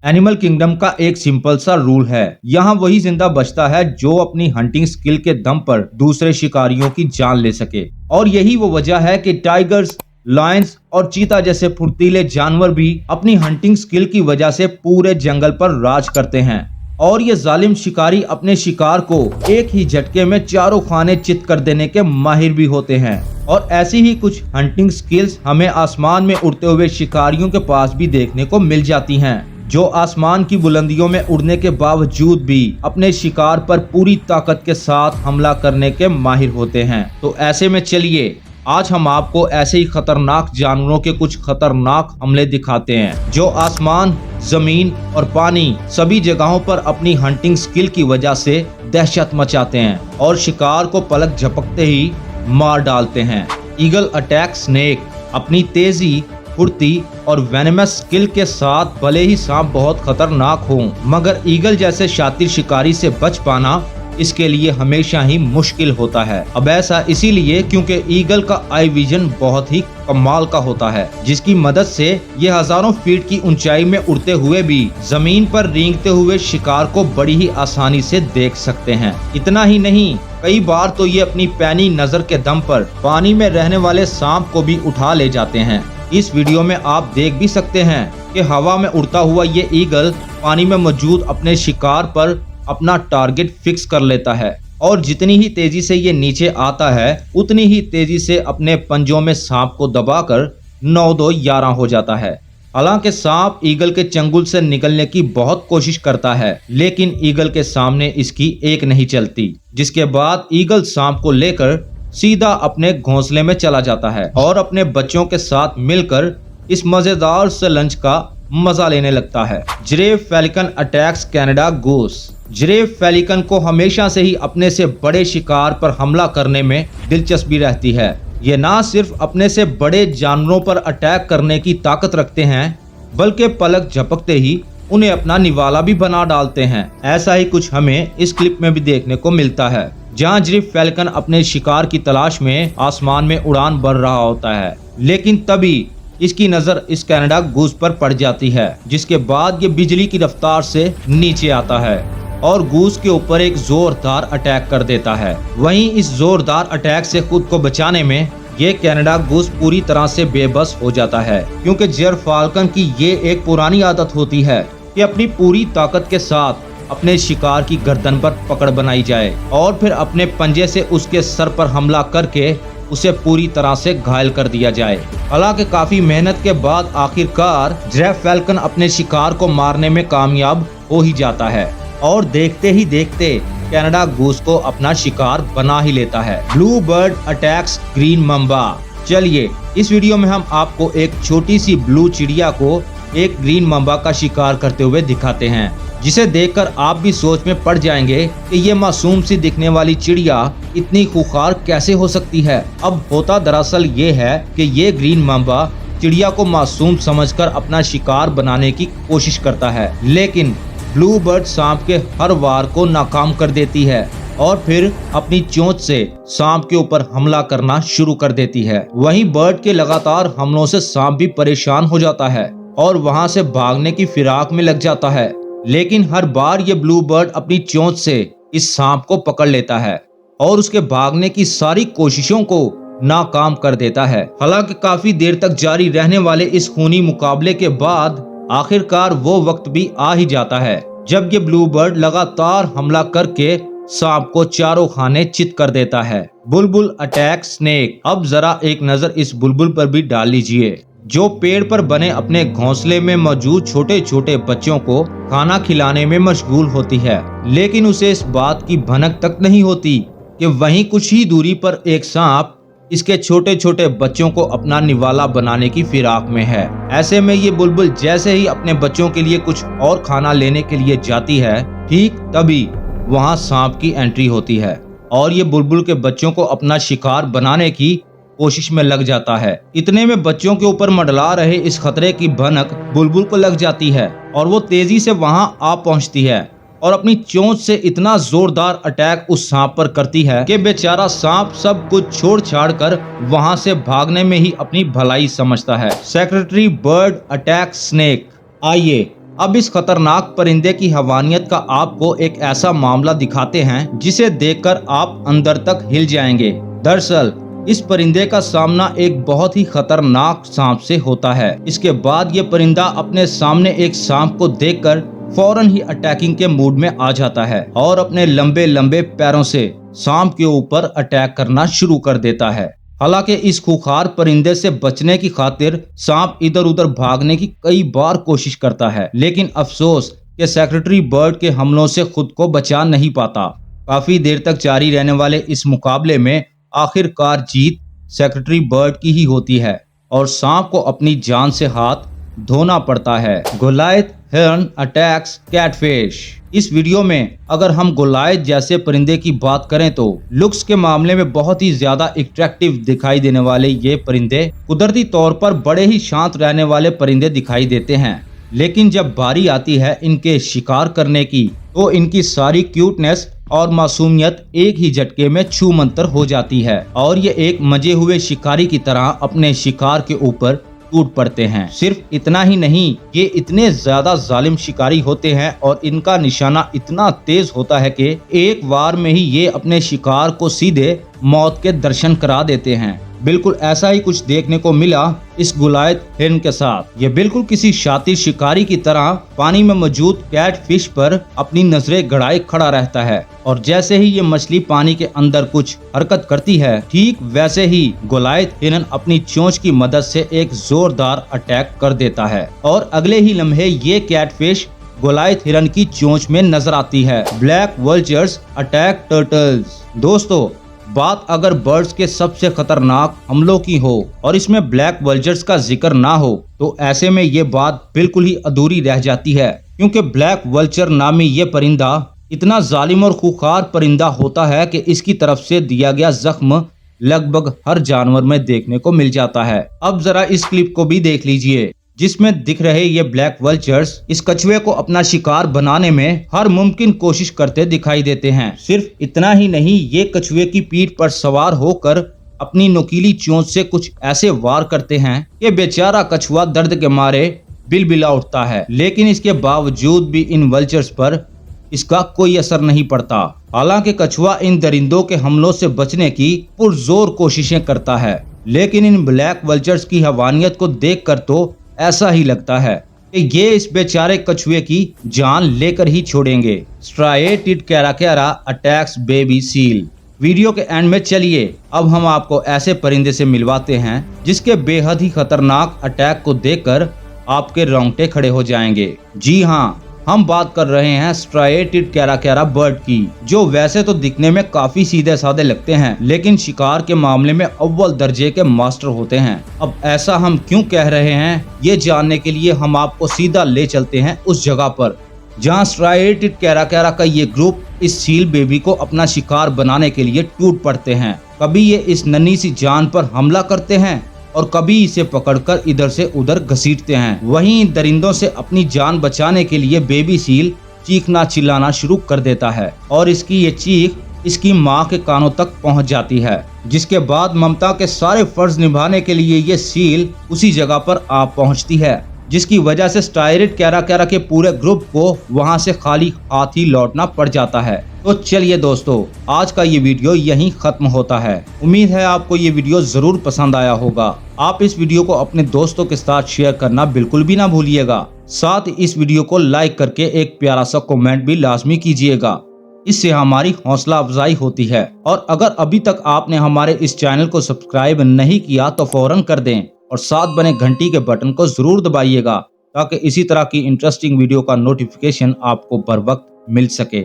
Animal kingdom का एक simple सा रूल है। यहाँ वही जिंदा बचता है जो अपनी हंटिंग स्किल के दम पर दूसरे शिकारियों की जान ले सके। और यही वो वजह है कि टाइगर्स, लायंस और चीता जैसे फुर्तीले जानवर भी अपनी हंटिंग स्किल की वजह से पूरे जंगल पर राज करते हैं। और ये जालिम शिकारी अपने शिकार को एक ही झटके में चारों खाने चित कर देने के माहिर भी होते हैं। और ऐसी ही कुछ हंटिंग स्किल्स हमें आसमान में उड़ते हुए शिकारियों के पास भी देखने को मिल जाती हैं, जो आसमान की बुलंदियों में उड़ने के बावजूद भी अपने शिकार पर पूरी ताकत के साथ हमला करने के माहिर होते हैं। तो ऐसे में चलिए आज हम आपको ऐसे ही खतरनाक जानवरों के कुछ खतरनाक हमले दिखाते हैं, जो आसमान, जमीन और पानी सभी जगहों पर अपनी हंटिंग स्किल की वजह से दहशत मचाते हैं और शिकार को पलक झपकते ही मार डालते हैं। ईगल अटैक स्नेक अपनी तेजी, फुर्ती और वेनमस स्किल के साथ भले ही सांप बहुत खतरनाक हो, मगर ईगल जैसे शातिर शिकारी से बच पाना इसके लिए हमेशा ही मुश्किल होता है। अब ऐसा इसीलिए क्योंकि ईगल का आई विजन बहुत ही कमाल का होता है, जिसकी मदद से ये हजारों फीट की ऊंचाई में उड़ते हुए भी जमीन पर रेंगते हुए शिकार को बड़ी ही आसानी से देख सकते हैं। इतना ही नहीं, कई बार तो ये अपनी पैनी नजर के दम पर पानी में रहने वाले सांप को भी उठा ले जाते हैं। इस वीडियो में आप देख भी सकते हैं कि हवा में उड़ता हुआ ये ईगल पानी में मौजूद अपने शिकार पर अपना टारगेट फिक्स कर लेता है और जितनी ही तेजी से ये नीचे आता है उतनी ही तेजी से अपने पंजों में सांप को दबाकर 9-2-11 हो जाता है। हालांकि सांप ईगल के चंगुल से निकलने की बहुत कोशिश करता है, लेकिन ईगल के सामने इसकी एक नहीं चलती, जिसके बाद ईगल सांप को लेकर सीधा अपने घोंसले में चला जाता है और अपने बच्चों के साथ मिलकर इस मजेदार से लंच का मजा लेने लगता है। Gyrfalcon attacks Canada goose. Gyrfalcon को हमेशा से ही अपने से बड़े शिकार पर हमला करने में दिलचस्पी रहती है। ये ना सिर्फ अपने से बड़े जानवरों पर अटैक करने की ताकत रखते हैं, बल्कि पलक झपकते ही उन्हें अपना निवाला भी बना डालते हैं। ऐसा ही कुछ हमें इस क्लिप में भी देखने को मिलता है, जहां जिरेफ फैल्कन अपने शिकार की तलाश में आसमान में उड़ान भर रहा होता है, लेकिन तभी इसकी नजर इस कनाडा गूस पर पड़ जाती है, जिसके बाद ये बिजली की रफ्तार से नीचे आता है और गूस के ऊपर एक जोरदार अटैक कर देता है। वहीं इस जोरदार अटैक से खुद को बचाने में ये कनाडा गूस पूरी तरह से बेबस हो जाता है, क्योंकि जिरेफ फैल्कन की ये एक पुरानी आदत होती है कि अपनी पूरी ताकत के साथ अपने शिकार की गर्दन पर पकड़ बनाई जाए और फिर अपने पंजे से उसके सर पर हमला करके उसे पूरी तरह से घायल कर दिया जाए। हालांकि काफी मेहनत के बाद आखिरकार जिरेफ फैल्कन अपने शिकार को मारने में कामयाब हो ही जाता है और देखते ही देखते कनाडा गूस को अपना शिकार बना ही लेता है। Blue bird attacks green Mamba. चलिए इस वीडियो में हम आपको एक छोटी सी ब्लू चिड़िया को एक ग्रीन मम्बा का शिकार करते हुए दिखाते हैं, जिसे देखकर आप भी सोच में पड़ जाएंगे कि ये मासूम सी दिखने वाली चिड़िया इतनी खूंखार कैसे हो सकती है। अब होता दरअसल ये है कि ये ग्रीन मम्बा चिड़िया को मासूम समझकर अपना शिकार बनाने की कोशिश करता है, लेकिन ब्लू बर्ड सांप के हर वार को नाकाम कर देती है और फिर अपनी चोंच से सांप के ऊपर हमला करना शुरू कर देती है। वहीं बर्ड के लगातार हमलों से सांप भी परेशान हो जाता है और वहां से भागने की फिराक में लग जाता है, लेकिन हर बार ये ब्लू बर्ड अपनी चोंच से इस सांप को पकड़ लेता है और उसके भागने की सारी कोशिशों को नाकाम कर देता है। हालांकि काफी देर तक जारी रहने वाले इस खूनी मुकाबले के बाद आखिरकार वो वक्त भी आ ही जाता है जब ये ब्लू बर्ड लगातार हमला करके सांप को चारों खाने चित कर देता है। बुलबुल अटैक स्नेक। अब जरा एक नजर इस बुलबुल पर भी डाल लीजिए, जो पेड़ पर बने अपने घोंसले में मौजूद छोटे छोटे बच्चों को खाना खिलाने में मशगूल होती है, लेकिन उसे इस बात की भनक तक नहीं होती कि वहीं कुछ ही दूरी पर एक सांप इसके छोटे छोटे बच्चों को अपना निवाला बनाने की फिराक में है। ऐसे में ये बुलबुल जैसे ही अपने बच्चों के लिए कुछ और खाना लेने के लिए जाती है, ठीक तभी वहां सांप की एंट्री होती है और ये बुलबुल के बच्चों को अपना शिकार बनाने की कोशिश में लग जाता है। इतने में बच्चों के ऊपर मंडला रहे इस खतरे की भनक बुलबुल को लग जाती है और वो तेजी से वहां आ पहुंचती है और अपनी चोंच से इतना जोरदार अटैक उस सांप पर करती है कि बेचारा सांप सब कुछ छोड़ छाड़ कर वहां से भागने में ही अपनी भलाई समझता है। Secretary bird attack snake. आइए अब इस खतरनाक परिंदे की हैवानियत का आपको एक ऐसा मामला दिखाते हैं जिसे देखकर आप अंदर तक हिल जाएंगे। दरअसल इस परिंदे का सामना एक बहुत ही खतरनाक सांप से होता है। इसके बाद ये परिंदा अपने सामने एक सांप को देखकर फौरन ही अटैकिंग के मूड में आ जाता है और अपने लंबे लंबे पैरों से सांप के ऊपर अटैक करना शुरू कर देता है। हालांकि इस खूंखार परिंदे से बचने की खातिर सांप इधर उधर भागने की कई बार कोशिश करता है, लेकिन अफसोस कि सेक्रेटरी बर्ड के हमलों से खुद को बचा नहीं पाता। काफी देर तक जारी रहने वाले इस मुकाबले में आखिरकार जीत सेक्रेटरी बर्ड की ही होती है और सांप को अपनी जान से हाथ धोना पड़ता है। गोलायथ हिरन अटैक्स कैटफिश। इस वीडियो में अगर हम गोलायथ जैसे परिंदे की बात करें तो लुक्स के मामले में बहुत ही ज्यादा अट्रैक्टिव दिखाई देने वाले ये परिंदे कुदरती तौर पर बड़े ही शांत रहने वाले परिंदे दिखाई देते हैं, लेकिन जब बारी आती है इनके शिकार करने की तो इनकी सारी क्यूटनेस और मासूमियत एक ही झटके में छू मंतर हो जाती है और ये एक मजे हुए शिकारी की तरह अपने शिकार के ऊपर टूट पड़ते हैं। सिर्फ इतना ही नहीं, ये इतने ज्यादा जालिम शिकारी होते हैं और इनका निशाना इतना तेज होता है कि एक बार में ही ये अपने शिकार को सीधे मौत के दर्शन करा देते हैं। बिल्कुल ऐसा ही कुछ देखने को मिला इस गोलायथ हिरन के साथ। ये बिल्कुल किसी शातिर शिकारी की तरह पानी में मौजूद कैटफिश पर अपनी नजरें गड़ाए खड़ा रहता है और जैसे ही ये मछली पानी के अंदर कुछ हरकत करती है, ठीक वैसे ही गोलायथ हिरन अपनी चोंच की मदद से एक जोरदार अटैक कर देता है और अगले ही लम्हे ये कैटफिश गोलायथ हिरन की चोंच में नजर आती है। Black vultures attack turtles. दोस्तों, बात अगर बर्ड्स के सबसे खतरनाक हमलों की हो और इसमें ब्लैक वल्चर्स का जिक्र ना हो तो ऐसे में ये बात बिल्कुल ही अधूरी रह जाती है, क्योंकि ब्लैक वल्चर नामी ये परिंदा इतना जालिम और खूंखार परिंदा होता है कि इसकी तरफ से दिया गया जख्म लगभग हर जानवर में देखने को मिल जाता है। अब जरा इस क्लिप को भी देख लीजिए जिसमें दिख रहे ये ब्लैक वल्चर्स इस कछुए को अपना शिकार बनाने में हर मुमकिन कोशिश करते दिखाई देते हैं। सिर्फ इतना ही नहीं, ये कछुए की पीठ पर सवार होकर अपनी नुकीली चोंच से कुछ ऐसे वार करते हैं कि बेचारा कछुआ दर्द के मारे बिलबिला उठता है, लेकिन इसके बावजूद भी इन वल्चर्स पर इसका कोई असर नहीं पड़ता। हालांकि कछुआ इन दरिंदों के हमलों से बचने की पुरजोर कोशिशें करता है, लेकिन इन ब्लैक वल्चर्स की हैवानियत को देखकर तो ऐसा ही लगता है कि ये इस बेचारे कछुए की जान लेकर ही छोड़ेंगे। Striated caracara attacks baby seal. Video के एंड में चलिए अब हम आपको ऐसे परिंदे से मिलवाते हैं जिसके बेहद ही खतरनाक अटैक को देखकर आपके रोंगटे खड़े हो जाएंगे। जी हाँ, हम बात कर रहे हैं स्ट्राइएटेड कैराकेरा बर्ड की, जो वैसे तो दिखने में काफी सीधे साधे लगते हैं लेकिन शिकार के मामले में अव्वल दर्जे के मास्टर होते हैं। अब ऐसा हम क्यों कह रहे हैं, ये जानने के लिए हम आपको सीधा ले चलते हैं उस जगह पर जहां स्ट्राइएटेड कैराकेरा का ये ग्रुप इस सील बेबी को अपना शिकार बनाने के लिए टूट पड़ते हैं। कभी ये इस नन्ही सी जान पर हमला करते हैं और कभी इसे पकड़कर इधर से उधर घसीटते हैं। वहीं इन दरिंदों से अपनी जान बचाने के लिए बेबी सील चीखना चिल्लाना शुरू कर देता है और इसकी ये चीख इसकी मां के कानों तक पहुंच जाती है, जिसके बाद ममता के सारे फर्ज निभाने के लिए ये सील उसी जगह पर आ पहुंचती है, जिसकी वजह से स्ट्राइएटेड कैराकेरा के पूरे ग्रुप को वहां से खाली हाथ ही लौटना पड़ जाता है। तो चलिए दोस्तों, आज का ये वीडियो यहीं खत्म होता है। उम्मीद है आपको ये वीडियो जरूर पसंद आया होगा। आप इस वीडियो को अपने दोस्तों के साथ शेयर करना बिल्कुल भी ना भूलिएगा। साथ ही इस वीडियो को लाइक करके एक प्यारा सा कमेंट भी लाजमी कीजिएगा, इससे हमारी हौसला अफजाई होती है। और अगर अभी तक आपने हमारे इस चैनल को सब्सक्राइब नहीं किया तो फौरन कर दें और साथ बने घंटी के बटन को जरूर दबाइएगा ताकि इसी तरह की इंटरेस्टिंग वीडियो का नोटिफिकेशन आपको बर वक्त मिल सके।